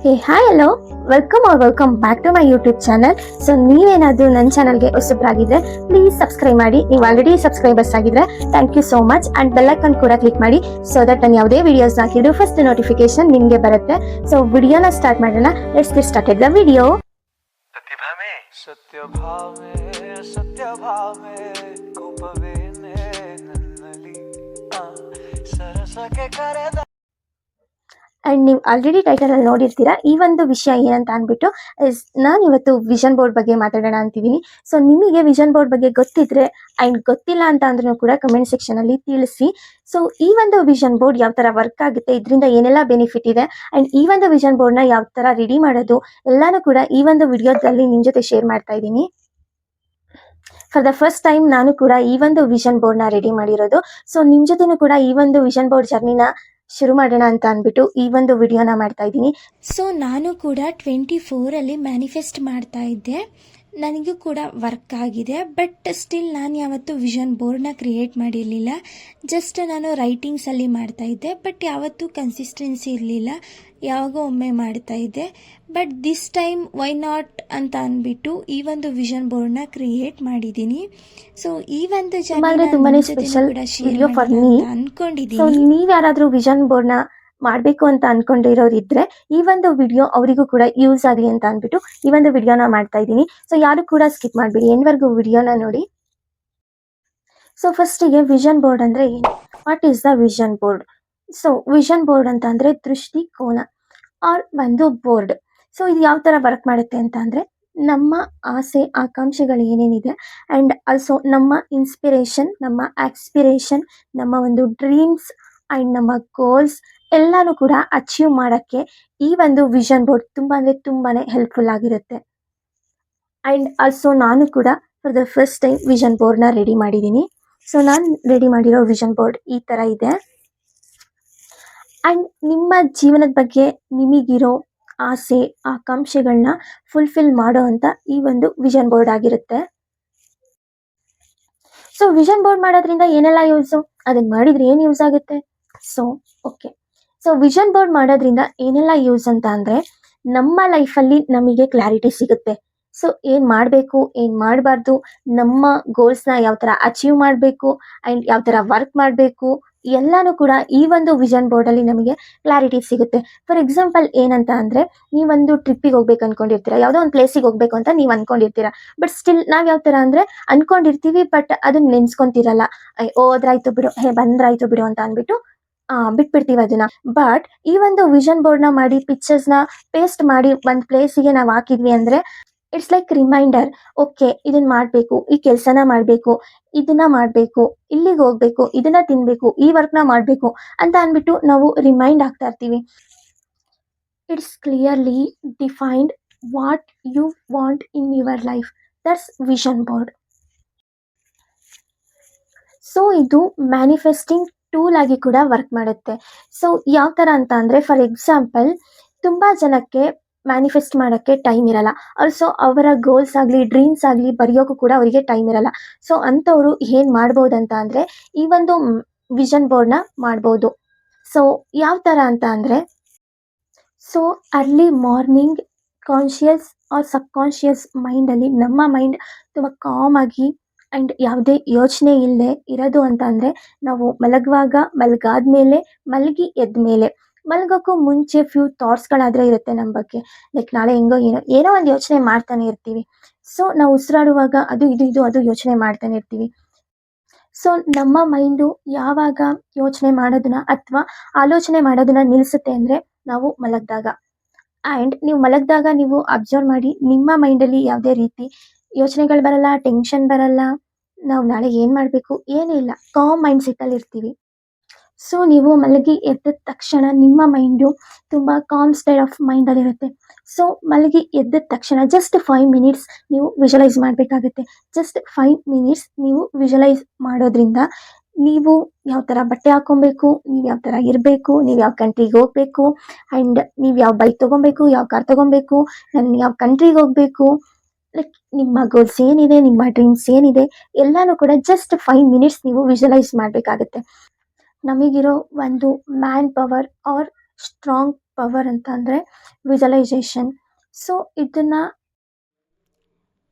Hey hi hello welcome back to my YouTube channel. So ನೀವೇನಾದರೂ ನನ್ನ ಚಾನಲ್ಗೆ ಹೊಸಬ್ರಾಗಿದ್ರೆ ಪ್ಲೀಸ್ ಸಬ್ಸ್ಕ್ರೈಬ್ ಮಾಡಿ. ನೀವು ಆಲ್ರೆಡಿ ಸಬ್ಸ್ಕ್ರೈಬರ್ಸ್ ಆಗಿದ್ರೆ thank you so much. And bell icon ಕೂಡ ಕ್ಲಿಕ್ ಮಾಡಿ ಸೊ ದಟ್ ನಾನು ಯಾವುದೇ ವಿಡಿಯೋಸ್ ಹಾಕಿದ್ರು ಫಸ್ಟ್ ನೋಟಿಫಿಕೇಶನ್ ನಿಮಗೆ ಬರುತ್ತೆ. ಸೊ ವಿಡಿಯೋನ ಸ್ಟಾರ್ಟ್ ಮಾಡೋಣ. Let's get started the video. ಸತ್ಯ ಭಾವೆ ಕೋಪವೇನೆ ನನ್ನಲ್ಲಿ ಸರಸಕ್ಕೆ ಕರೆದ. ಆ್ಯಂಡ್ ನೀವು ಆಲ್ರೆಡಿ ಟೈಟಲಲ್ಲಿ ನೋಡಿರ್ತೀರಾ ಈ ಒಂದು ವಿಷಯ ಏನಂತ ಅಂದ್ಬಿಟ್ಟು ನಾನು ಇವತ್ತು ವಿಷನ್ ಬೋರ್ಡ್ ಬಗ್ಗೆ ಮಾತಾಡೋಣ ಅಂತಿದ್ದೀನಿ. ಸೊ ನಿಮಗೆ ವಿಷನ್ ಬೋರ್ಡ್ ಬಗ್ಗೆ ಗೊತ್ತಿದ್ರೆ ಆ್ಯಂಡ್ ಗೊತ್ತಿಲ್ಲ ಅಂತ ಅಂದ್ರೂ ಕೂಡ ಕಮೆಂಟ್ ಸೆಕ್ಷನಲ್ಲಿ ತಿಳಿಸಿ. ಸೊ ಈ ಒಂದು ವಿಷನ್ ಬೋರ್ಡ್ ಯಾವ ಥರ ವರ್ಕ್ ಆಗುತ್ತೆ, ಇದರಿಂದ ಏನೆಲ್ಲ ಬೆನಿಫಿಟ್ ಇದೆ, ಆ್ಯಂಡ್ ಈ ಒಂದು ವಿಷನ್ ಬೋರ್ಡ್ನ ಯಾವ ಥರ ರೆಡಿ ಮಾಡೋದು ಎಲ್ಲನೂ ಕೂಡ ಈ ಒಂದು ವಿಡಿಯೋದಲ್ಲಿ ನಿಮ್ಮ ಜೊತೆ ಶೇರ್ ಮಾಡ್ತಾ ಇದ್ದೀನಿ. ಫಾರ್ ದ ಫಸ್ಟ್ ಟೈಮ್ ನಾನು ಕೂಡ ಈ ಒಂದು ವಿಷನ್ ಬೋರ್ಡ್ನ ರೆಡಿ ಮಾಡಿರೋದು. ಸೊ ನಿಮ್ಮ ಜೊತೆನೂ ಕೂಡ ಈ ಒಂದು ವಿಷನ್ ಬೋರ್ಡ್ ಜರ್ನಿನ ಶುರು ಮಾಡೋಣ ಅಂತ ಅಂದ್ಬಿಟ್ಟು ಈ ಒಂದು ವಿಡಿಯೋನ ಮಾಡ್ತಾ ಇದ್ದೀನಿ. ಸೊ ನಾನು ಕೂಡ 24 ಮ್ಯಾನಿಫೆಸ್ಟ್ ಮಾಡ್ತಾ ಇದ್ದೆ. ನನಗೂ ಕೂಡ ವರ್ಕ್ ಆಗಿದೆ. ಬಟ್ ಸ್ಟಿಲ್ ನಾನು ಯಾವತ್ತೂ ವಿಷನ್ ಬೋರ್ಡ್ನ ಕ್ರಿಯೇಟ್ ಮಾಡಿರಲಿಲ್ಲ. ಜಸ್ಟ್ ನಾನು ರೈಟಿಂಗ್ಸಲ್ಲಿ ಮಾಡ್ತಾ ಇದ್ದೆ. ಬಟ್ ಯಾವತ್ತೂ ಕನ್ಸಿಸ್ಟೆನ್ಸಿ ಇರಲಿಲ್ಲ. ಯಾವಾಗೋ ಒಮ್ಮೆ ಮಾಡ್ತಾ ಇದ್ದೆ. But this time why not ಅಂತ ಅಂದ್ಬಿಟ್ಟು ಈ ಒಂದು ವಿಷನ್ ಬೋರ್ಡ್ನ ಕ್ರಿಯೇಟ್ ಮಾಡಿದ್ದೀನಿ. ಸೊ ಈ ಒಂದು ತುಂಬಾನೇ special video for me. So ನೀವು ಯಾರಾದರೂ ವಿಷನ್ ಬೋರ್ಡ್ನ ಮಾಡಬೇಕು ಅಂತ ಅನ್ಕೊಂಡಿರೋರು ಇದ್ರೆ ಈ ಒಂದು ವಿಡಿಯೋ ಅವರಿಗೂ ಕೂಡ ಯೂಸ್ ಆಗಲಿ ಅಂತ ಅಂದ್ಬಿಟ್ಟು ಈ ಒಂದು ವಿಡಿಯೋನ ಮಾಡ್ತಾ ಇದ್ದೀನಿ. ಸೊ ಯಾರು ಕೂಡ ಸ್ಕಿಪ್ ಮಾಡಬೇಡಿ, ಎಂಡ್ವರೆಗೂ ವಿಡಿಯೋನ ನೋಡಿ. ಸೊ ಫಸ್ಟಿಗೆ ವಿಷನ್ ಬೋರ್ಡ್ ಅಂದರೆ ಏನು, what is the vision board? So vision board ಅಂತ ಅಂದರೆ ದೃಷ್ಟಿಕೋನ ಆರ್ ಒಂದು ಬೋರ್ಡ್. ಸೊ ಇದು ಯಾವ ಥರ ವರ್ಕ್ ಮಾಡುತ್ತೆ ಅಂತ ಅಂದರೆ ನಮ್ಮ ಆಸೆ ಆಕಾಂಕ್ಷೆಗಳು ಏನೇನಿದೆ ಆ್ಯಂಡ್ ಆಲ್ಸೋ ನಮ್ಮ ಇನ್ಸ್ಪಿರೇಷನ್, ನಮ್ಮ ಆಕ್ಸ್ಪಿರೇಷನ್, ನಮ್ಮ ಒಂದು ಡ್ರೀಮ್ಸ್ ಆ್ಯಂಡ್ ನಮ್ಮ ಗೋಲ್ಸ್ ಎಲ್ಲನೂ ಕೂಡ ಅಚೀವ್ ಮಾಡೋಕ್ಕೆ ಈ ಒಂದು ವಿಷನ್ ಬೋರ್ಡ್ ತುಂಬ ಅಂದರೆ ತುಂಬಾ ಹೆಲ್ಪ್ಫುಲ್ ಆಗಿರುತ್ತೆ. ಆ್ಯಂಡ್ ಆಲ್ಸೋ ನಾನು ಕೂಡ for the first time vision ಬೋರ್ಡ್ನ ರೆಡಿ ಮಾಡಿದ್ದೀನಿ. ಸೊ ನಾನು ರೆಡಿ ಮಾಡಿರೋ ವಿಷನ್ ಬೋರ್ಡ್ ಈ ಥರ ಇದೆ. ಆ್ಯಂಡ್ ನಿಮ್ಮ ಜೀವನದ ಬಗ್ಗೆ ನಿಮಗಿರೋ ಆಸೆ ಆಕಾಂಕ್ಷೆಗಳನ್ನ ಫುಲ್ಫಿಲ್ ಮಾಡೋ ಅಂತ ಈ ಒಂದು ವಿಷನ್ ಬೋರ್ಡ್ ಆಗಿರುತ್ತೆ. ಸೊ ವಿಷನ್ ಬೋರ್ಡ್ ಮಾಡೋದ್ರಿಂದ ಏನೆಲ್ಲ ಯೂಸು, ಅದನ್ನು ಮಾಡಿದರೆ ಏನು ಯೂಸ್ ಆಗುತ್ತೆ? So okay, so vision board ಮಾಡೋದ್ರಿಂದ ಏನೆಲ್ಲ ಯೂಸ್ ಅಂತ ಅಂದರೆ ನಮ್ಮ ಲೈಫಲ್ಲಿ ನಮಗೆ ಕ್ಲಾರಿಟಿ ಸಿಗುತ್ತೆ. ಸೊ ಏನು ಮಾಡಬೇಕು ಏನು ಮಾಡಬಾರ್ದು, ನಮ್ಮ ಗೋಲ್ಸ್ನ ಯಾವ ಥರ ಅಚೀವ್ ಮಾಡಬೇಕು ಆ್ಯಂಡ್ ಯಾವ ಥರ ವರ್ಕ್ ಮಾಡಬೇಕು ಎಲ್ಲನೂ ಕೂಡ ಈ ಒಂದು ವಿಷನ್ ಬೋರ್ಡಲ್ಲಿ ನಮಗೆ ಕ್ಲಾರಿಟಿ ಸಿಗುತ್ತೆ. ಫಾರ್ ಎಕ್ಸಾಂಪಲ್ ಏನಂತ ಅಂದರೆ ನೀವೊಂದು ಟ್ರಿಪ್ಪಿಗೆ ಹೋಗ್ಬೇಕು ಅಂದ್ಕೊಂಡಿರ್ತೀರ, ಯಾವುದೋ ಒಂದು ಪ್ಲೇಸಿಗೆ ಹೋಗ್ಬೇಕು ಅಂತ ನೀವು ಅಂದ್ಕೊಂಡಿರ್ತೀರ. ಬಟ್ ಸ್ಟಿಲ್ ನಾವು ಯಾವ ಥರ ಅಂದರೆ ಅಂದ್ಕೊಂಡಿರ್ತೀವಿ, ಬಟ್ ಅದನ್ನ ನೆನೆಸ್ಕೊತಿರಲ್ಲ. ಹೋದ್ರಾಯ್ತು ಬಿಡು, ಬಂದ್ರಾಯ್ತು ಬಿಡು ಅಂತ ಅಂದ್ಬಿಟ್ಟು ಬಿಟ್ಬಿಡ್ತೀವಿ ಅದನ್ನ. ಬಟ್ ಈ ಒಂದು ವಿಷನ್ ಬೋರ್ಡ್ನ ಮಾಡಿ ಪಿಕ್ಚರ್ಸ್ನ ಪೇಸ್ಟ್ ಮಾಡಿ ಒಂದು ಪ್ಲೇಸಿಗೆ ನಾವು ಹಾಕಿದ್ವಿ ಅಂದರೆ ಇಟ್ಸ್ ಲೈಕ್ ರಿಮೈಂಡರ್. ಓಕೆ, ಇದನ್ನ ಮಾಡಬೇಕು, ಈ ಕೆಲಸನ ಮಾಡಬೇಕು, ಇದನ್ನ ಮಾಡಬೇಕು, ಇಲ್ಲಿಗೆ ಹೋಗ್ಬೇಕು, ಇದನ್ನ ತಿನ್ನಬೇಕು, ಈ ವರ್ಕ್ನ ಮಾಡಬೇಕು ಅಂತ ಅಂದ್ಬಿಟ್ಟು ನಾವು ರಿಮೈಂಡ್ ಆಗ್ತಾ ಇರ್ತೀವಿ. It's clearly defined what you want in your life. That's vision board. So ಇದು ಮ್ಯಾನಿಫೆಸ್ಟಿಂಗ್ ಟೂಲ್ ಆಗಿ ಕೂಡ ವರ್ಕ್ ಮಾಡುತ್ತೆ. ಸೊ ಯಾವ ಥರ ಅಂತ ಅಂದರೆ ಫಾರ್ ಎಕ್ಸಾಂಪಲ್ ತುಂಬ ಜನಕ್ಕೆ ಮ್ಯಾನಿಫೆಸ್ಟ್ ಮಾಡೋಕ್ಕೆ ಟೈಮ್ ಇರಲ್ಲ. ಆಲ್ಸೋ ಅವರ ಗೋಲ್ಸ್ ಆಗಲಿ ಡ್ರೀಮ್ಸ್ ಆಗಲಿ ಬರೆಯೋಕ್ಕೂ ಕೂಡ ಅವರಿಗೆ ಟೈಮ್ ಇರಲ್ಲ. ಸೊ ಅಂಥವರು ಏನು ಮಾಡ್ಬೋದಂತ ಅಂದರೆ ಈ ಒಂದು ವಿಷನ್ ಬೋರ್ಡ್ನ ಮಾಡ್ಬೋದು. ಸೊ ಯಾವ ಥರ ಅಂತ ಅಂದರೆ so early morning conscious or subconscious ಮೈಂಡಲ್ಲಿ ನಮ್ಮ ಮೈಂಡ್ ತುಂಬ ಕಾಮಾಗಿ ಆ್ಯಂಡ್ ಯಾವುದೇ ಯೋಚನೆ ಇಲ್ಲದೆ ಇರೋದು ಅಂತ ಅಂದರೆ ನಾವು ಮಲಗಾದ್ಮೇಲೆ ಮಲಗಿ ಎದ್ದ ಮೇಲೆ ಮಲಗೋಕ್ಕೂ ಮುಂಚೆ ಫ್ಯೂ ಥಾಟ್ಸ್ಗಳಾದರೆ ಇರುತ್ತೆ ನಮ್ಮ ಬಗ್ಗೆ. ಲೈಕ್ ನಾಳೆ ಹೆಂಗೋ ಏನೋ ಒಂದು ಯೋಚನೆ ಮಾಡ್ತಾನೆ ಇರ್ತೀವಿ. ಸೊ ನಾವು ಉಸಿರಾಡುವಾಗ ಅದು ಯೋಚನೆ ಮಾಡ್ತಾನೆ ಇರ್ತೀವಿ. ಸೊ ನಮ್ಮ ಮೈಂಡು ಯಾವಾಗ ಯೋಚನೆ ಮಾಡೋದನ್ನ ಅಥವಾ ಆಲೋಚನೆ ಮಾಡೋದನ್ನ ನಿಲ್ಲಿಸುತ್ತೆ ಅಂದರೆ ನಾವು ಮಲಗಿದಾಗ. ಆ್ಯಂಡ್ ನೀವು ಮಲಗಿದಾಗ ನೀವು ಅಬ್ಸರ್ವ್ ಮಾಡಿ, ನಿಮ್ಮ ಮೈಂಡಲ್ಲಿ ಯಾವುದೇ ರೀತಿ ಯೋಚನೆಗಳು ಬರಲ್ಲ, ಟೆನ್ಷನ್ ಬರಲ್ಲ, ನಾವು ನಾಳೆ ಏನು ಮಾಡಬೇಕು ಏನೂ ಇಲ್ಲ, ಕಾಮ್ ಮೈಂಡ್ ಸೆಟ್ಟಲ್ಲಿ ಇರ್ತೀವಿ. ಸೊ ನೀವು ಮಲಗಿ ಎದ್ದ ತಕ್ಷಣ ನಿಮ್ಮ ಮೈಂಡು ತುಂಬ ಕಾಮ್ ಸ್ಟೇಟ್ ಆಫ್ ಮೈಂಡಲ್ಲಿರುತ್ತೆ. ಸೊ ಮಲಗಿ ಎದ್ದ ತಕ್ಷಣ ಜಸ್ಟ್ 5 ಮಿನಿಟ್ಸ್ ನೀವು ವಿಜುವಲೈಸ್ ಮಾಡಬೇಕಾಗುತ್ತೆ. ಜಸ್ಟ್ 5 ಮಿನಿಟ್ಸ್ ನೀವು ವಿಜುವಲೈಸ್ ಮಾಡೋದ್ರಿಂದ ನೀವು ಯಾವ ಥರ ಬಟ್ಟೆ ಹಾಕ್ಕೊಬೇಕು, ನೀವು ಯಾವ ಥರ ಇರಬೇಕು, ನೀವು ಯಾವ ಕಂಟ್ರಿಗೆ ಹೋಗಬೇಕು ಆ್ಯಂಡ್ ನೀವು ಯಾವ ಬೈಕ್ ತೊಗೊಬೇಕು, ಯಾವ ಕಾರ್ ತೊಗೊಬೇಕು, ನಾನು ಯಾವ ಕಂಟ್ರಿಗೆ ಹೋಗಬೇಕು, ಲೈಕ್ ನಿಮ್ಮ ಗೋಲ್ಸ್ ಏನಿದೆ, ನಿಮ್ಮ ಡ್ರೀಮ್ಸ್ ಏನಿದೆ ಎಲ್ಲನೂ ಕೂಡ ಜಸ್ಟ್ 5 ಮಿನಿಟ್ಸ್ ನೀವು ವಿಜುವಲೈಸ್ ಮಾಡಬೇಕಾಗುತ್ತೆ. ನಮಗಿರೋ ಒಂದು man power or strong power ಅಂತ ಅಂದರೆ ವಿಜುವಲೈಸೇಷನ್. ಸೊ ಇದನ್ನು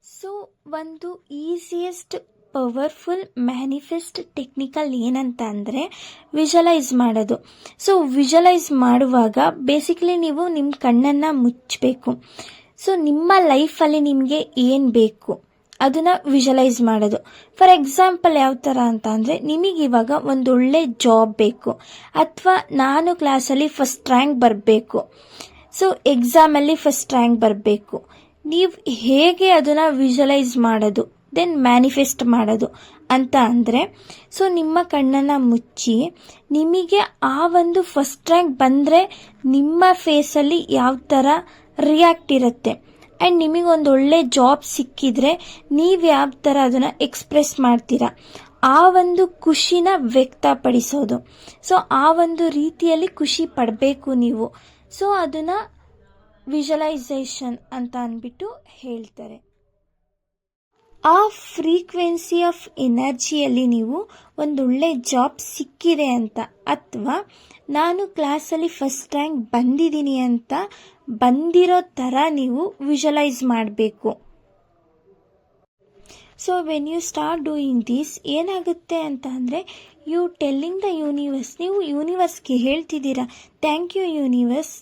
ಸೊ ಒಂದು ಈಸಿಯೆಸ್ಟ್ ಪವರ್ಫುಲ್ ಮ್ಯಾನಿಫೆಸ್ಟ್ ಟೆಕ್ನಿಕಲ್ ಏನಂತ ಅಂದರೆ ವಿಜುವಲೈಸ್ ಮಾಡೋದು. ಸೊ ವಿಜುವಲೈಸ್ ಮಾಡುವಾಗ ಬೇಸಿಕಲಿ ನೀವು ನಿಮ್ಮ ಕಣ್ಣನ್ನು ಮುಚ್ಚಬೇಕು. ಸೊ ನಿಮ್ಮ ಲೈಫಲ್ಲಿ ನಿಮಗೆ ಏನು ಬೇಕು ಅದನ್ನು ವಿಜುವಲೈಸ್ ಮಾಡೋದು. ಫಾರ್ ಎಕ್ಸಾಂಪಲ್ ಯಾವ ಥರ ಅಂತ ಅಂದರೆ, ನಿಮಗಿವಾಗ ಒಂದೊಳ್ಳೆ ಜಾಬ್ ಬೇಕು, ಅಥವಾ ನಾನು ಕ್ಲಾಸಲ್ಲಿ ಫಸ್ಟ್ ರ್ಯಾಂಕ್ ಬರಬೇಕು, ಸೊ ಎಕ್ಸಾಮಲ್ಲಿ ಫಸ್ಟ್ ರ್ಯಾಂಕ್ ಬರಬೇಕು. ನೀವು ಹೇಗೆ ಅದನ್ನು ವಿಜುವಲೈಸ್ ಮಾಡೋದು ದೆನ್ ಮ್ಯಾನಿಫೆಸ್ಟ್ ಮಾಡೋದು ಅಂತ ಅಂದರೆ, ಸೊ ನಿಮ್ಮ ಕಣ್ಣನ್ನು ಮುಚ್ಚಿ ನಿಮಗೆ ಆ ಒಂದು ಫಸ್ಟ್ ರ್ಯಾಂಕ್ ಬಂದರೆ ನಿಮ್ಮ ಫೇಸಲ್ಲಿ ಯಾವ ಥರ ರಿಯಾಕ್ಟ್ ಇರುತ್ತೆ, ಆ್ಯಂಡ್ ನಿಮಗೊಂದು ಒಳ್ಳೆ ಜಾಬ್ ಸಿಕ್ಕಿದ್ರೆ ನೀವು ಯಾವ ಥರ ಅದನ್ನು ಎಕ್ಸ್ಪ್ರೆಸ್ ಮಾಡ್ತೀರಾ, ಆ ಒಂದು ಖುಷಿನ ವ್ಯಕ್ತಪಡಿಸೋದು. ಸೊ ಆ ಒಂದು ರೀತಿಯಲ್ಲಿ ಖುಷಿ ಪಡಬೇಕು ನೀವು. ಸೊ ಅದನ್ನು ವಿಜುವಲೈಸೇಷನ್ ಅಂತ ಅಂದ್ಬಿಟ್ಟು ಹೇಳ್ತಾರೆ. ಆ ಫ್ರೀಕ್ವೆನ್ಸಿ ಆಫ್ ಎನರ್ಜಿಯಲ್ಲಿ ನೀವು ಒಂದೊಳ್ಳೆ ಜಾಬ್ ಸಿಕ್ಕಿದೆ ಅಂತ, ಅಥವಾ ನಾನು ಕ್ಲಾಸಲ್ಲಿ ಫಸ್ಟ್ ರ್ಯಾಂಕ್ ಬಂದಿದ್ದೀನಿ ಅಂತ ಬಂದಿರೋ ಥರ ನೀವು ವಿಜುವಲೈಸ್ ಮಾಡಬೇಕು. So when you start doing this ಏನಾಗುತ್ತೆ ಅಂತ ಅಂದರೆ, ಯು ಟೆಲ್ಲಿಂಗ್ ದ ಯೂನಿವರ್ಸ್, ನೀವು ಯೂನಿವರ್ಸ್ಗೆ ಹೇಳ್ತಿದ್ದೀರಾ, ಥ್ಯಾಂಕ್ ಯು ಯೂನಿವರ್ಸ್,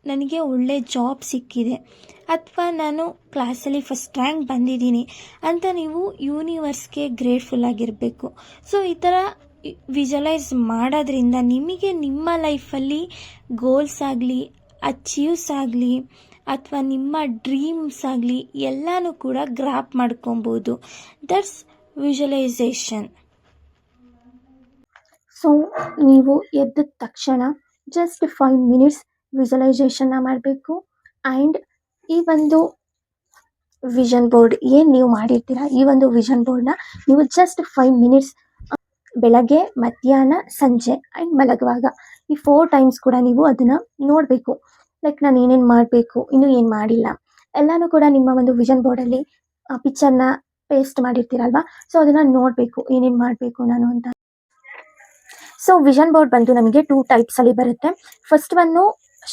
ನನಗೆ ಒಳ್ಳೆ ಜಾಬ್ ಸಿಕ್ಕಿದೆ, ಅಥವಾ ನಾನು ಕ್ಲಾಸಲ್ಲಿ ಫಸ್ಟ್ ರ್ಯಾಂಕ್ ಬಂದಿದ್ದೀನಿ ಅಂತ ನೀವು ಯೂನಿವರ್ಸ್ಗೆ ಗ್ರೇಟ್ಫುಲ್ ಆಗಿರಬೇಕು. ಸೊ ಈ ಥರ ವಿಜುವಲೈಸ್ ಮಾಡೋದ್ರಿಂದ ನಿಮಗೆ ನಿಮ್ಮ ಲೈಫಲ್ಲಿ ಗೋಲ್ಸ್ ಆಗಲಿ, ಅಚೀವ್ಸ್ ಆಗಲಿ, ಅಥವಾ ನಿಮ್ಮ ಡ್ರೀಮ್ಸ್ ಆಗಲಿ ಎಲ್ಲನೂ ಕೂಡ ಗ್ರಾಪ್ ಮಾಡ್ಕೊಬೋದು. That's visualisation. ಸೊ ನೀವು ಎದ್ದ ತಕ್ಷಣ ಜಸ್ಟ್ 5 ಮಿನಿಟ್ಸ್ ವಿಜುವಲೈಸೇಷನ್ನ ಮಾಡಬೇಕು. ಆ್ಯಂಡ್ ಈ ಒಂದು ವಿಷನ್ ಬೋರ್ಡ್ ಏನು ನೀವು ಮಾಡಿರ್ತೀರ, ಈ ಒಂದು ವಿಷನ್ ಬೋರ್ಡ್ನ ನೀವು ಜಸ್ಟ್ 5 ಮಿನಿಟ್ಸ್ ಬೆಳಗ್ಗೆ, ಮಧ್ಯಾಹ್ನ, ಸಂಜೆ ಆ್ಯಂಡ್ ಮಲಗುವಾಗ ಈ 4 ಟೈಮ್ಸ್ ಕೂಡ ನೀವು ಅದನ್ನು ನೋಡಬೇಕು. ಲೈಕ್ ನಾನು ಏನೇನು ಮಾಡಬೇಕು, ಇನ್ನೂ ಏನು ಮಾಡಿಲ್ಲ, ಎಲ್ಲನೂ ಕೂಡ ನಿಮ್ಮ ಒಂದು ವಿಷನ್ ಬೋರ್ಡಲ್ಲಿ ಪಿಕ್ಚರ್ನ ಪೇಸ್ಟ್ ಮಾಡಿರ್ತೀರಲ್ವ, ಸೊ ಅದನ್ನು ನೋಡಬೇಕು ಏನೇನು ಮಾಡಬೇಕು ನಾನು ಅಂತ. ಸೊ ವಿಷನ್ ಬೋರ್ಡ್ ಬಂದು ನಮಗೆ 2 ಟೈಪ್ಸಲ್ಲಿ ಬರುತ್ತೆ. ಫಸ್ಟ್ ಒನ್ನು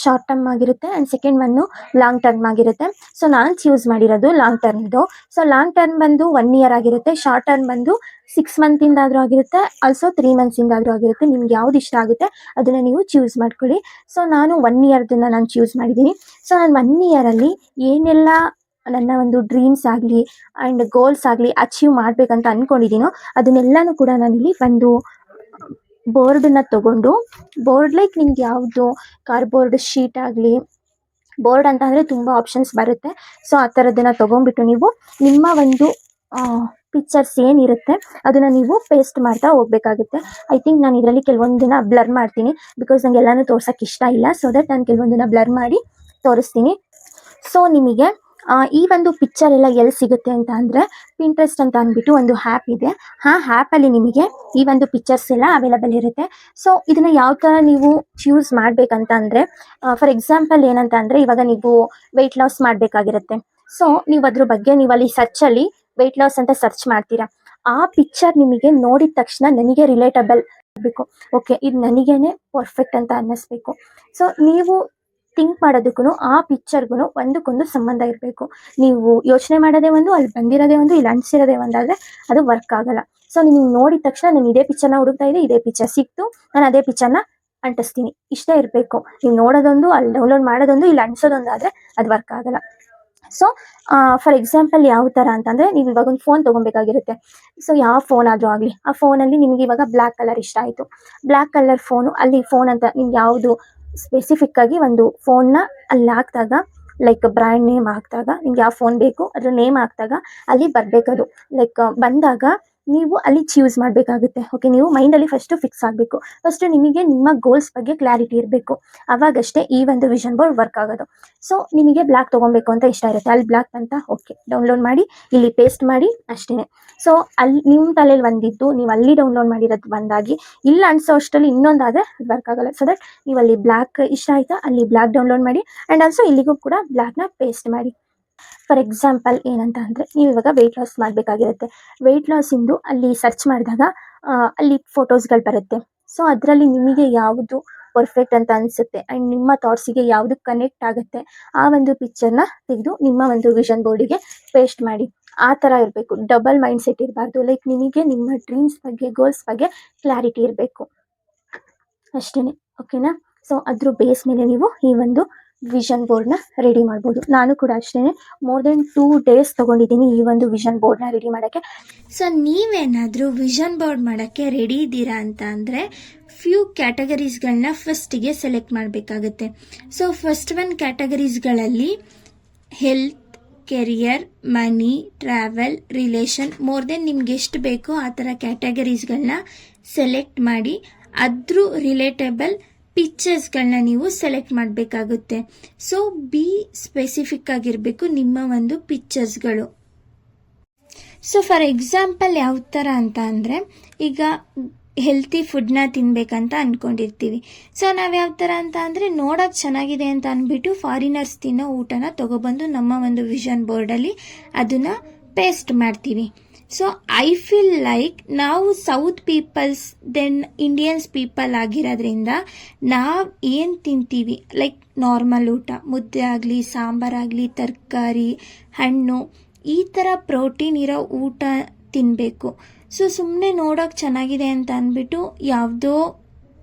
ಶಾರ್ಟ್ ಟರ್ಮ್ ಆಗಿರುತ್ತೆ and second one long term ಆಗಿರುತ್ತೆ. ಸೊ ನಾನು ಚೂಸ್ ಮಾಡಿರೋದು ಲಾಂಗ್ ಟರ್ಮ್ದು. ಸೊ ಲಾಂಗ್ ಟರ್ಮ್ ಬಂದು 1 ಇಯರ್ ಆಗಿರುತ್ತೆ, ಶಾರ್ಟ್ ಟರ್ಮ್ ಬಂದು 6 ಮಂತಿಂದಾದರೂ ಆಗಿರುತ್ತೆ, ಆಲ್ಸೋ 3 ಮಂತ್ಸಿಂದಾದರೂ ಆಗಿರುತ್ತೆ. ನಿಮ್ಗೆ ಯಾವ್ದು ಇಷ್ಟ ಆಗುತ್ತೆ ಅದನ್ನು ನೀವು ಚೂಸ್ ಮಾಡ್ಕೊಳ್ಳಿ. ಸೊ ನಾನು 1 ಇಯರ್ದನ್ನು ನಾನು ಚೂಸ್ ಮಾಡಿದ್ದೀನಿ. ಸೊ ನಾನು 1 ಇಯರಲ್ಲಿ ಏನೆಲ್ಲ ನನ್ನ ಒಂದು ಡ್ರೀಮ್ಸ್ ಆಗಲಿ ಆ್ಯಂಡ್ ಗೋಲ್ಸ್ ಆಗಲಿ ಅಚೀವ್ ಮಾಡಬೇಕಂತ ಅಂದ್ಕೊಂಡಿದ್ದೀನೋ ಅದನ್ನೆಲ್ಲನೂ ಕೂಡ ನಾನಿಲ್ಲಿ ಒಂದು ಬೋರ್ಡನ್ನ ತೊಗೊಂಡು, ಬೋರ್ಡ್ ಲೈಕ್ ನಿಮ್ಗೆ ಯಾವುದು ಕಾರ್ಡ್ಬೋರ್ಡ್ ಶೀಟ್ ಆಗಲಿ, ಬೋರ್ಡ್ ಅಂತ ಅಂದರೆ ತುಂಬ ಆಪ್ಷನ್ಸ್ ಬರುತ್ತೆ. ಸೊ ಆ ಥರದ್ದನ್ನು ತೊಗೊಂಡ್ಬಿಟ್ಟು ನೀವು ನಿಮ್ಮ ಒಂದು ಪಿಕ್ಚರ್ಸ್ ಏನಿರುತ್ತೆ ಅದನ್ನು ನೀವು ಪೇಸ್ಟ್ ಮಾಡ್ತಾ ಹೋಗಬೇಕಾಗುತ್ತೆ. ಐ ಥಿಂಕ್ ನಾನು ಇದರಲ್ಲಿ ಕೆಲವೊಂದನ್ನು ಬ್ಲರ್ ಮಾಡ್ತೀನಿ, ಬಿಕಾಸ್ ನಂಗೆ ಎಲ್ಲನೂ ತೋರ್ಸೋಕ್ಕೆ ಇಷ್ಟ ಇಲ್ಲ. ಸೊ ದಟ್ ನಾನು ಕೆಲವೊಂದನ್ನು ಬ್ಲರ್ ಮಾಡಿ ತೋರಿಸ್ತೀನಿ. ಸೊ ನಿಮಗೆ ಈ ಒಂದು ಪಿಕ್ಚರ್ ಎಲ್ಲ ಎಲ್ಲಿ ಸಿಗುತ್ತೆ ಅಂತ ಅಂದರೆ, ಪಿಂಟ್ರೆಸ್ಟ್ ಅಂತ ಅಂದ್ಬಿಟ್ಟು ಒಂದು ಆ್ಯಪ್ ಇದೆ. ಆ ಆ್ಯಪಲ್ಲಿ ನಿಮಗೆ ಈ ಒಂದು ಪಿಕ್ಚರ್ಸ್ ಎಲ್ಲ ಅವೈಲಬಲ್ ಇರುತ್ತೆ. ಸೊ ಇದನ್ನು ಯಾವ ಥರ ನೀವು ಚೂಸ್ ಮಾಡಬೇಕಂತ ಅಂದರೆ, ಫಾರ್ ಎಕ್ಸಾಂಪಲ್ ಏನಂತ ಅಂದರೆ, ಇವಾಗ ನೀವು ವೆಯ್ಟ್ ಲಾಸ್ ಮಾಡಬೇಕಾಗಿರುತ್ತೆ. ಸೊ ನೀವು ಅದ್ರ ಬಗ್ಗೆ ನೀವು ಅಲ್ಲಿ ಸರ್ಚಲ್ಲಿ ವೆಯ್ಟ್ ಲಾಸ್ ಅಂತ ಸರ್ಚ್ ಮಾಡ್ತೀರಾ. ಆ ಪಿಕ್ಚರ್ ನಿಮಗೆ ನೋಡಿದ ತಕ್ಷಣ ನನಗೆ ರಿಲೇಟಬಲ್ ಆಗಬೇಕು, ಓಕೆ ಇದು ನನಗೇನೆ ಪರ್ಫೆಕ್ಟ್ ಅಂತ ಅನ್ನಿಸ್ಬೇಕು. ಸೊ ನೀವು ಥಿಂಕ್ ಮಾಡೋದಕ್ಕೂ ಆ ಪಿಕ್ಚರ್ಗೂ ಒಂದಕ್ಕೊಂದು ಸಂಬಂಧ ಇರಬೇಕು. ನೀವು ಯೋಚನೆ ಮಾಡೋದೇ ಒಂದು, ಅಲ್ಲಿ ಬಂದಿರೋದೇ ಒಂದು, ಇಲ್ಲಿ ಅನಿಸಿರೋದೇ ಒಂದಾದರೆ ಅದು ವರ್ಕ್ ಆಗಲ್ಲ. ಸೊ ನಿಮಗೆ ನೋಡಿದ ತಕ್ಷಣ ನಾನು ಇದೇ ಪಿಕ್ಚರ್ನ ಹುಡುಕ್ತಾ ಇದ್ದೆ, ಇದೇ ಪಿಕ್ಚರ್ ಸಿಕ್ತು, ನಾನು ಅದೇ ಪಿಕ್ಚರ್ನ ಅಂಟಿಸ್ತೀನಿ, ಇಷ್ಟೇ ಇರಬೇಕು. ನೀವು ನೋಡೋದೊಂದು, ಅಲ್ಲಿ ಡೌನ್ಲೋಡ್ ಮಾಡೋದೊಂದು, ಇಲ್ಲಿ ಅಂಟಿಸೋದೊಂದು ಆದರೆ ಅದು ವರ್ಕ್ ಆಗಲ್ಲ. ಸೊ ಫಾರ್ ಎಕ್ಸಾಂಪಲ್ ಯಾವ ಥರ ಅಂತಂದರೆ, ನೀವು ಇವಾಗ ಒಂದು ಫೋನ್ ತೊಗೊಬೇಕಾಗಿರುತ್ತೆ. ಸೊ ಯಾವ ಫೋನ್ ಆದರೂ ಆಗಲಿ, ಆ ಫೋನಲ್ಲಿ ನಿಮಗೆ ಇವಾಗ ಬ್ಲ್ಯಾಕ್ ಕಲರ್ ಇಷ್ಟ ಆಯಿತು, ಬ್ಲ್ಯಾಕ್ ಕಲರ್ ಫೋನು, ಅಲ್ಲಿ ಫೋನ್ ಅಂತ ನಿಮ್ಗೆ ಯಾವುದು ಸ್ಪೆಸಿಫಿಕ್ಕಾಗಿ ಒಂದು ಫೋನ್ನ ಅಲ್ಲಿ ಹಾಕಿದಾಗ, ಲೈಕ್ ಬ್ರ್ಯಾಂಡ್ ನೇಮ್ ಹಾಕಿದಾಗ, ನಿಮ್ಗೆ ಯಾವ ಫೋನ್ ಬೇಕು ಅದ್ರ ನೇಮ್ ಹಾಕಿದಾಗ ಅಲ್ಲಿ ಬರಬೇಕದು. ಲೈಕ್ ಬಂದಾಗ ನೀವು ಅಲ್ಲಿ ಚೂಸ್ ಮಾಡಬೇಕಾಗುತ್ತೆ. ಓಕೆ, ನೀವು ಮೈಂಡಲ್ಲಿ ಫಸ್ಟು ಫಿಕ್ಸ್ ಆಗಬೇಕು. ಫಸ್ಟು ನಿಮಗೆ ನಿಮ್ಮ ಗೋಲ್ಸ್ ಬಗ್ಗೆ ಕ್ಲಾರಿಟಿ ಇರಬೇಕು, ಆವಾಗಷ್ಟೇ ಈ ಒಂದು ವಿಷನ್ ಬೋರ್ಡ್ ವರ್ಕ್ ಆಗೋದು. ಸೊ ನಿಮಗೆ ಬ್ಲ್ಯಾಕ್ ತೊಗೊಬೇಕು ಅಂತ ಇಷ್ಟ ಇರುತ್ತೆ, ಅಲ್ಲಿ ಬ್ಲ್ಯಾಕ್ ಅಂತ ಓಕೆ ಡೌನ್ಲೋಡ್ ಮಾಡಿ ಇಲ್ಲಿ ಪೇಸ್ಟ್ ಮಾಡಿ ಅಷ್ಟೇ. ಸೊ ಅಲ್ಲಿ ನಿಮ್ಮ ತಲೆಯಲ್ಲಿ ಒಂದಿದ್ದು ನೀವು ಅಲ್ಲಿ ಡೌನ್ಲೋಡ್ ಮಾಡಿರೋದು ಒಂದಾಗಿ ಇಲ್ಲ ಅನ್ಸೋ ಅಷ್ಟರಲ್ಲಿ ಇನ್ನೊಂದಾದರೆ ವರ್ಕ್ ಆಗಲ್ಲ. ಸೊ ದಟ್ ನೀವು ಅಲ್ಲಿ ಬ್ಲ್ಯಾಕ್ ಇಷ್ಟ ಆಯಿತಾ, ಅಲ್ಲಿ ಬ್ಲ್ಯಾಕ್ ಡೌನ್ಲೋಡ್ ಮಾಡಿ ಆ್ಯಂಡ್ ಆಲ್ಸೋ ಇಲ್ಲಿಗೂ ಕೂಡ ಬ್ಲ್ಯಾಕ್ನ ಪೇಸ್ಟ್ ಮಾಡಿ. ಫಾರ್ ಎಕ್ಸಾಂಪಲ್ ಏನಂತ ಅಂದರೆ, ನೀವು ಇವಾಗ ವೆಯ್ಟ್ ಲಾಸ್ ಮಾಡಬೇಕಾಗಿರುತ್ತೆ. ವೆಯ್ಟ್ ಲಾಸಿಂದು ಅಲ್ಲಿ ಸರ್ಚ್ ಮಾಡಿದಾಗ ಅಲ್ಲಿ ಫೋಟೋಸ್ಗಳು ಬರುತ್ತೆ. ಸೊ ಅದರಲ್ಲಿ ನಿಮಗೆ ಯಾವುದು ಪರ್ಫೆಕ್ಟ್ ಅಂತ ಅನಿಸುತ್ತೆ ಆ್ಯಂಡ್ ನಿಮ್ಮ ಥಾಟ್ಸಿಗೆ ಯಾವುದು ಕನೆಕ್ಟ್ ಆಗುತ್ತೆ ಆ ಒಂದು ಪಿಕ್ಚರ್ನ ತೆಗೆದು ನಿಮ್ಮ ಒಂದು ವಿಷನ್ ಬೋರ್ಡಿಗೆ ಪೇಸ್ಟ್ ಮಾಡಿ. ಆ ಥರ ಇರಬೇಕು, ಡಬಲ್ ಮೈಂಡ್ ಸೆಟ್ ಇರಬಾರ್ದು. ಲೈಕ್ ನಿಮಗೆ ನಿಮ್ಮ ಡ್ರೀಮ್ಸ್ ಬಗ್ಗೆ, ಗೋಲ್ಸ್ ಬಗ್ಗೆ ಕ್ಲಾರಿಟಿ ಇರಬೇಕು ಅಷ್ಟೇ. ಓಕೆನಾ? ಸೊ ಅದ್ರ ಬೇಸ್ ಮೇಲೆ ನೀವು ಈ ಒಂದು ವಿಷನ್ ಬೋರ್ಡ್ನ ರೆಡಿ ಮಾಡ್ಬೋದು. ನಾನು ಕೂಡ ಅಷ್ಟೇ ಮೋರ್ ದೆನ್ 2 days ತೊಗೊಂಡಿದ್ದೀನಿ ಈ ಒಂದು ವಿಷನ್ ಬೋರ್ಡ್ನ ರೆಡಿ ಮಾಡೋಕ್ಕೆ. ಸೊ ನೀವೇನಾದರೂ ವಿಷನ್ ಬೋರ್ಡ್ ಮಾಡೋಕ್ಕೆ ರೆಡಿ ಇದ್ದೀರಾ ಅಂತ ಅಂದರೆ ಫ್ಯೂ ಕ್ಯಾಟಗರೀಸ್ಗಳನ್ನ ಫಸ್ಟಿಗೆ ಸೆಲೆಕ್ಟ್ ಮಾಡಬೇಕಾಗುತ್ತೆ. ಸೊ ಫಸ್ಟ್ 1 ಕ್ಯಾಟಗರೀಸ್ಗಳಲ್ಲಿ ಹೆಲ್ತ್, ಕೆರಿಯರ್, ಮನಿ, ಟ್ರಾವೆಲ್, ರಿಲೇಷನ್, ಮೋರ್ ದೆನ್ ನಿಮ್ಗೆ ಎಷ್ಟು ಬೇಕೋ ಆ ಥರ ಕ್ಯಾಟಗರೀಸ್ಗಳನ್ನ ಸೆಲೆಕ್ಟ್ ಮಾಡಿ ಅದ್ರ ರಿಲೇಟೇಬಲ್ ಪಿಕ್ಚರ್ಸ್ಗಳನ್ನ ನೀವು ಸೆಲೆಕ್ಟ್ ಮಾಡಬೇಕಾಗುತ್ತೆ. ಸೊ ಬಿ ಸ್ಪೆಸಿಫಿಕ್ ಆಗಿರಬೇಕು ನಿಮ್ಮ ಒಂದು ಪಿಕ್ಚರ್ಸ್ಗಳು. ಸೊ ಫಾರ್ ಎಕ್ಸಾಂಪಲ್ ಯಾವ ಥರ ಅಂತ ಅಂದರೆ, ಈಗ ಹೆಲ್ತಿ ಫುಡ್ನ ತಿನ್ನಬೇಕಂತ ಅಂದ್ಕೊಂಡಿರ್ತೀವಿ. ಸೊ ನಾವು ಯಾವ ಥರ ಅಂತ ಅಂದರೆ, ನೋಡೋಕೆ ಚೆನ್ನಾಗಿದೆ ಅಂತ ಅಂದ್ಬಿಟ್ಟು ಫಾರಿನರ್ಸ್ ತಿನ್ನೋ ಊಟನ ತೊಗೊಬಂದು ನಮ್ಮ ಒಂದು ವಿಷನ್ ಬೋರ್ಡಲ್ಲಿ ಅದನ್ನು ಪೇಸ್ಟ್ ಮಾಡ್ತೀವಿ. ಸೊ ಐ ಫೀಲ್ ಲೈಕ್ ನಾವು south peoples then Indians people ಆಗಿರೋದ್ರಿಂದ ನಾವು ಏನು ತಿಂತೀವಿ, ಲೈಕ್ ನಾರ್ಮಲ್ ಊಟ, ಮುದ್ದೆ ಆಗಲಿ, ಸಾಂಬಾರಾಗಲಿ, ತರಕಾರಿ, ಹಣ್ಣು, ಈ ಥರ ಪ್ರೋಟೀನ್ ಇರೋ ಊಟ ತಿನ್ನಬೇಕು. ಸೊ ಸುಮ್ಮನೆ ನೋಡೋಕೆ ಚೆನ್ನಾಗಿದೆ ಅಂತ ಅಂದ್ಬಿಟ್ಟು ಯಾವುದೋ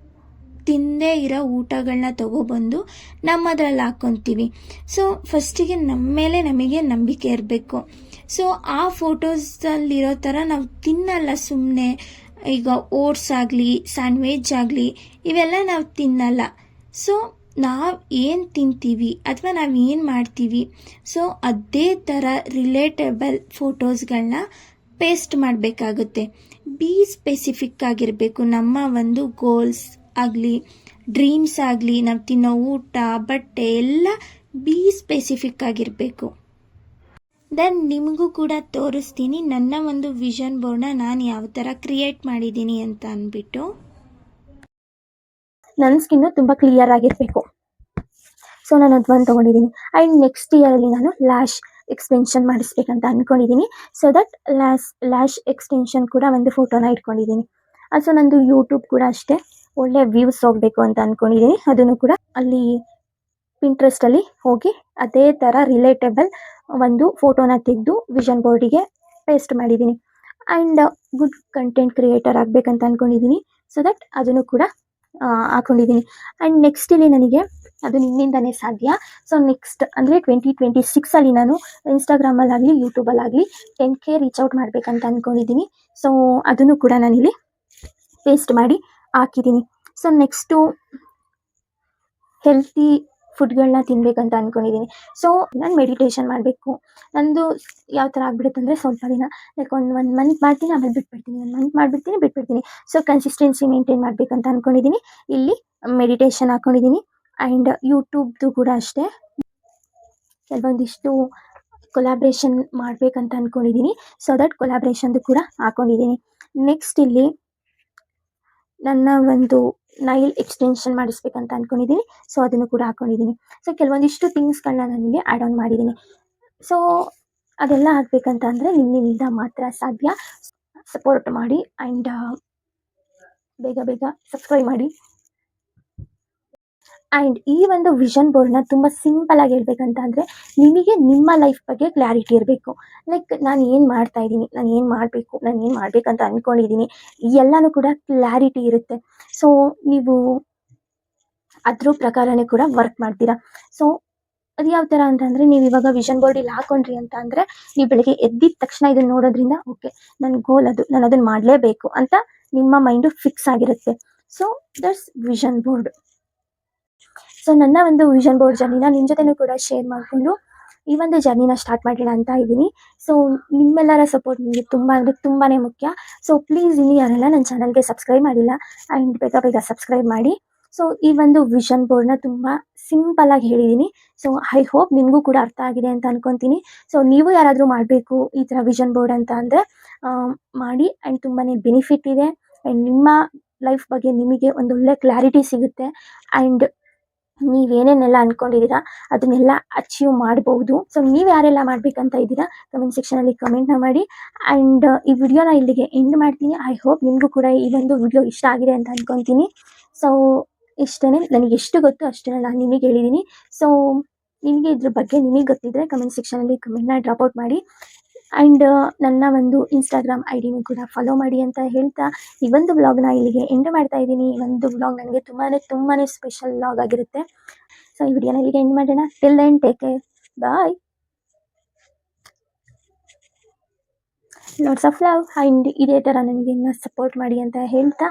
ತಿಂದೇ ಇರೋ ಊಟಗಳನ್ನ ತೊಗೊಬಂದು ನಮ್ಮದ್ರಲ್ಲಿ ಹಾಕ್ಕೊತೀವಿ. ಸೊ ಫಸ್ಟಿಗೆ ನಮ್ಮ ಮೇಲೆ ನಮಗೆ ನಂಬಿಕೆ ಇರಬೇಕು. ಸೊ ಆ ಫೋಟೋಸಲ್ಲಿರೋ ಥರ ನಾವು ತಿನ್ನಲ್ಲ ಸುಮ್ಮನೆ. ಈಗ ಓಟ್ಸ್ ಆಗಲಿ, ಸ್ಯಾಂಡ್ವಿಚ್ ಆಗಲಿ, ಇವೆಲ್ಲ ನಾವು ತಿನ್ನಲ್ಲ. ಸೊ ನಾವು ಏನು ತಿಂತೀವಿ ಅಥವಾ ನಾವು ಏನು ಮಾಡ್ತೀವಿ, ಸೊ ಅದೇ ಥರ ರಿಲೇಟೇಬಲ್ ಫೋಟೋಸ್ಗಳನ್ನ ಪೇಸ್ಟ್ ಮಾಡಬೇಕಾಗುತ್ತೆ. ಬಿ ಸ್ಪೆಸಿಫಿಕ್ ಆಗಿರಬೇಕು. ನಮ್ಮ ಒಂದು ಗೋಲ್ಸ್ ಆಗಲಿ, ಡ್ರೀಮ್ಸ್ ಆಗಲಿ, ನಾವು ತಿನ್ನೋ ಊಟ, ಬಟ್ಟೆ ಎಲ್ಲ ಬಿ ಸ್ಪೆಸಿಫಿಕ್ ಆಗಿರಬೇಕು. ದೆನ್ ನಿಮಗೂ ಕೂಡ ತೋರಿಸ್ತೀನಿ ನನ್ನ ಒಂದು ವಿಷನ್ ಬೋರ್ಡ್ನ ನಾನು ಯಾವ ಥರ ಕ್ರಿಯೇಟ್ ಮಾಡಿದ್ದೀನಿ ಅಂತ ಅಂದ್ಬಿಟ್ಟು. ನನ್ನ ಸ್ಕಿನ್ನು ತುಂಬ ಕ್ಲಿಯರ್ ಆಗಿರಬೇಕು. ಸೊ ನಾನು ಅದು ಒಂದು ತೊಗೊಂಡಿದ್ದೀನಿ. ಆ್ಯಂಡ್ ನೆಕ್ಸ್ಟ್ ಇಯರಲ್ಲಿ ನಾನು ಲ್ಯಾಶ್ ಎಕ್ಸ್ಟೆನ್ಷನ್ ಮಾಡಿಸ್ಬೇಕಂತ ಅಂದ್ಕೊಂಡಿದ್ದೀನಿ. ಸೊ ದಟ್ ಲ್ಯಾಶ್ ಎಕ್ಸ್ಟೆನ್ಷನ್ ಕೂಡ ಒಂದು ಫೋಟೋನ ಇಟ್ಕೊಂಡಿದ್ದೀನಿ. ಸೊ ನಂದು ಯೂಟ್ಯೂಬ್ ಕೂಡ ಅಷ್ಟೇ ಒಳ್ಳೆ ವ್ಯೂಸ್ ಹೋಗಬೇಕು ಅಂತ ಅಂದ್ಕೊಂಡಿದ್ದೀನಿ. ಅದನ್ನು ಕೂಡ ಅಲ್ಲಿ ಪಿಂಟ್ರೆಸ್ಟಲ್ಲಿ ಹೋಗಿ ಅದೇ ಥರ ರಿಲೇಟೇಬಲ್ ಒಂದು ಫೋಟೋನ ತೆಗೆದು ವಿಷನ್ ಬೋರ್ಡಿಗೆ ಪೇಸ್ಟ್ ಮಾಡಿದ್ದೀನಿ. ಆ್ಯಂಡ್ ಗುಡ್ ಕಂಟೆಂಟ್ ಕ್ರಿಯೇಟರ್ ಆಗಬೇಕಂತ ಅಂದ್ಕೊಂಡಿದ್ದೀನಿ. ಸೊ ದಟ್ ಅದನ್ನು ಕೂಡ ಹಾಕ್ಕೊಂಡಿದ್ದೀನಿ. ಆ್ಯಂಡ್ ನೆಕ್ಸ್ಟ್ ಇಲ್ಲಿ ನನಗೆ ಅದು ನಿಮ್ಮಿಂದನೇ ಸಾಧ್ಯ. ಸೊ ನೆಕ್ಸ್ಟ್ ಅಂದರೆ 2026 ನಾನು ಇನ್ಸ್ಟಾಗ್ರಾಮಲ್ಲಾಗಲಿ, ಯೂಟ್ಯೂಬಲ್ಲಾಗಲಿ 10K ರೀಚ್ ಔಟ್ ಮಾಡಬೇಕಂತ ಅಂದ್ಕೊಂಡಿದ್ದೀನಿ. ಸೊ ಅದನ್ನು ಕೂಡ ನಾನಿಲ್ಲಿ ಪೇಸ್ಟ್ ಮಾಡಿ ಹಾಕಿದ್ದೀನಿ. ಸೊ ನೆಕ್ಸ್ಟು ಹೆಲ್ತಿ ಫುಡ್ಗಳನ್ನ ತಿನ್ನಬೇಕಂತ ಅಂದ್ಕೊಂಡಿದ್ದೀನಿ. ಸೊ ನಾನು ಮೆಡಿಟೇಷನ್ ಮಾಡಬೇಕು. ನಂದು ಯಾವ ಥರ ಆಗ್ಬಿಡುತ್ತೆ ಅಂದರೆ, ಸ್ವಲ್ಪ ದಿನ ಲೈಕ್ ಒಂದು ಮಂತ್ ಮಾಡ್ತೀನಿ, ಆಮೇಲೆ ಬಿಟ್ಬಿಡ್ತೀನಿ, 1 ಮಂತ್ ಮಾಡಿಬಿಡ್ತೀನಿ, ಬಿಟ್ಬಿಡ್ತೀನಿ. ಸೊ ಕನ್ಸಿಸ್ಟೆನ್ಸಿ ಮೇಂಟೈನ್ ಮಾಡಬೇಕಂತ ಅಂದ್ಕೊಂಡಿದ್ದೀನಿ. ಇಲ್ಲಿ ಮೆಡಿಟೇಷನ್ ಹಾಕ್ಕೊಂಡಿದ್ದೀನಿ. ಆ್ಯಂಡ್ ಯೂಟ್ಯೂಬ್ದು ಕೂಡ ಅಷ್ಟೇ ಕೆಲವೊಂದಿಷ್ಟು ಕೊಲಾಬ್ರೇಷನ್ ಮಾಡಬೇಕಂತ ಅಂದ್ಕೊಂಡಿದ್ದೀನಿ. ಸೊ ದಟ್ ಕೊಲಾಬ್ರೇಷನ್ದು ಕೂಡ ಹಾಕ್ಕೊಂಡಿದ್ದೀನಿ. ನೆಕ್ಸ್ಟ್ ಇಲ್ಲಿ ನನ್ನ ಒಂದು ನೈಲ್ ಎಕ್ಸ್ಟೆನ್ಷನ್ ಮಾಡಿಸ್ಬೇಕಂತ ಅಂದ್ಕೊಂಡಿದ್ದೀನಿ. ಸೊ ಅದನ್ನು ಕೂಡ ಹಾಕ್ಕೊಂಡಿದ್ದೀನಿ. ಸೊ ಕೆಲವೊಂದಿಷ್ಟು ಥಿಂಗ್ಸ್ಗಳನ್ನ ನಾನಿಲ್ಲಿ ಆ್ಯಡ್ ಆನ್ ಮಾಡಿದ್ದೀನಿ. ಸೊ ಅದೆಲ್ಲ ಆಗಬೇಕಂತ ಅಂದರೆ ನಿಮ್ಮಿಂದ ಮಾತ್ರ ಸಾಧ್ಯ. ಸಪೋರ್ಟ್ ಮಾಡಿ ಆ್ಯಂಡ್ ಬೇಗ ಸಬ್ಸ್ಕ್ರೈಬ್ ಮಾಡಿ. ಆ್ಯಂಡ್ ಈ ಒಂದು ವಿಷನ್ ಬೋರ್ಡ್ನ ತುಂಬ ಸಿಂಪಲಾಗಿ ಹೇಳ್ಬೇಕಂತ ಅಂದರೆ, ನಿಮಗೆ ನಿಮ್ಮ ಲೈಫ್ ಬಗ್ಗೆ ಕ್ಲಾರಿಟಿ ಇರಬೇಕು. ಲೈಕ್ ನಾನು ಏನು ಮಾಡ್ತಾಯಿದ್ದೀನಿ, ನಾನು ಏನು ಮಾಡಬೇಕು, ನಾನು ಏನು ಮಾಡಬೇಕಂತ ಅಂದ್ಕೊಂಡಿದ್ದೀನಿ, ಎಲ್ಲನೂ ಕೂಡ ಕ್ಲಾರಿಟಿ ಇರುತ್ತೆ. ಸೊ ನೀವು ಅದ್ರ ಪ್ರಕಾರನೇ ಕೂಡ ವರ್ಕ್ ಮಾಡ್ತೀರಾ. ಸೊ ಅದು ಯಾವ ಥರ ಅಂತಂದರೆ, ನೀವು ಇವಾಗ ವಿಷನ್ ಬೋರ್ಡ್ ಇಲ್ಲಿ ಹಾಕೊಂಡ್ರಿ ಅಂತ ಅಂದರೆ, ನೀವು ಬೆಳಗ್ಗೆ ಎದ್ದಿದ ತಕ್ಷಣ ಇದನ್ನು ನೋಡೋದ್ರಿಂದ ಓಕೆ ನನ್ನ ಗೋಲ್ ಅದು, ನಾನು ಅದನ್ನು ಮಾಡಲೇಬೇಕು ಅಂತ ನಿಮ್ಮ ಮೈಂಡು ಫಿಕ್ಸ್ ಆಗಿರುತ್ತೆ. So that's vision board. So ನನ್ನ ಒಂದು ವಿಷನ್ ಬೋರ್ಡ್ ಜರ್ನಿನ ನಿಮ್ಮ ಜೊತೆನೂ ಕೂಡ ಶೇರ್ ಮಾಡಿಕೊಂಡು ಈ ಒಂದು ಜರ್ನಿನ ಸ್ಟಾರ್ಟ್ ಮಾಡೋಣ ಅಂತ ಇದ್ದೀನಿ. ಸೊ ನಿಮ್ಮೆಲ್ಲರ ಸಪೋರ್ಟ್ ನನಗೆ ತುಂಬ ಅಂದರೆ ತುಂಬಾ ಮುಖ್ಯ. ಸೊ ಪ್ಲೀಸ್ ಇನ್ನು ಯಾರೆಲ್ಲ ನನ್ನ ಚಾನಲ್ಗೆ ಸಬ್ಸ್ಕ್ರೈಬ್ ಮಾಡಿಲ್ಲ, ಆ್ಯಂಡ್ ಬೇಗ ಸಬ್ಸ್ಕ್ರೈಬ್ ಮಾಡಿ. ಸೊ ಈ ಒಂದು ವಿಷನ್ ಬೋರ್ಡ್ನ ತುಂಬ ಸಿಂಪಲಾಗಿ ಹೇಳಿದ್ದೀನಿ. ಸೊ ಐ ಹೋಪ್ ನಿಮಗೂ ಕೂಡ ಅರ್ಥ ಆಗಿದೆ ಅಂತ ಅಂದ್ಕೊತೀನಿ. ಸೊ ನೀವು ಯಾರಾದರೂ ಮಾಡಬೇಕು ಈ ಥರ ವಿಷನ್ ಬೋರ್ಡ್ ಅಂತ ಅಂದರೆ ಮಾಡಿ. ಆ್ಯಂಡ್ ತುಂಬಾ ಬೆನಿಫಿಟ್ ಇದೆ. ಆ್ಯಂಡ್ ನಿಮ್ಮ ಲೈಫ್ ಬಗ್ಗೆ ನಿಮಗೆ ಒಂದೊಳ್ಳೆ ಕ್ಲಾರಿಟಿ ಸಿಗುತ್ತೆ. ಆ್ಯಂಡ್ ನೀವೇನೇನೆಲ್ಲ ಅಂದ್ಕೊಂಡಿದ್ದೀರಾ ಅದನ್ನೆಲ್ಲ ಅಚೀವ್ ಮಾಡ್ಬೋದು. ಸೊ ನೀವು ಯಾರೆಲ್ಲ ಮಾಡಬೇಕಂತ ಇದ್ದೀರಾ ಕಮೆಂಟ್ ಸೆಕ್ಷನಲ್ಲಿ ಕಮೆಂಟ್ನ ಮಾಡಿ. ಆ್ಯಂಡ್ ಈ ವಿಡಿಯೋನ ಇಲ್ಲಿಗೆ ಎಂಡ್ ಮಾಡ್ತೀನಿ. ಐ ಹೋಪ್ ನಿಮಗೂ ಕೂಡ ಈ ಒಂದು ವಿಡಿಯೋ ಇಷ್ಟ ಆಗಿದೆ ಅಂತ ಅಂದ್ಕೊತೀನಿ. ಸೊ ಇಷ್ಟೇ, ನನಗೆ ಎಷ್ಟು ಗೊತ್ತು ಅಷ್ಟನ್ನು ನಾನು ನಿಮಗೆ ಹೇಳಿದ್ದೀನಿ. ಸೊ ನಿಮಗೆ ಇದ್ರ ಬಗ್ಗೆ ನಿಮಗೆ ಗೊತ್ತಿದ್ದರೆ ಕಮೆಂಟ್ ಸೆಕ್ಷನಲ್ಲಿ ಕಮೆಂಟ್ನ ಡ್ರಾಪ್ ಔಟ್ ಮಾಡಿ. ಆ್ಯಂಡ್ ನನ್ನ ಒಂದು ಇನ್ಸ್ಟಾಗ್ರಾಮ್ ಐ ಡಿನೂ ಕೂಡ ಫಾಲೋ ಮಾಡಿ ಅಂತ ಹೇಳ್ತಾ ಈ ಒಂದು ವ್ಲಾಗ್ನ ಇಲ್ಲಿಗೆ ಎಂಡ್ ಮಾಡ್ತಾ ಇದ್ದೀನಿ. ಈ ಒಂದು ವ್ಲಾಗ್ ನನಗೆ ತುಂಬಾ ಸ್ಪೆಷಲ್ ವ್ಲಾಗ್ ಆಗಿರುತ್ತೆ. ಸೊ ಈ ವಿಡಿಯೋನ ಇಲ್ಲಿಗೆ ಎಂಡ್ ಮಾಡೋಣ. Till then take care, bye, lots of love. And ಇದೇ ಥರ ನನಗೆ ಸಪೋರ್ಟ್ ಮಾಡಿ ಅಂತ ಹೇಳ್ತಾ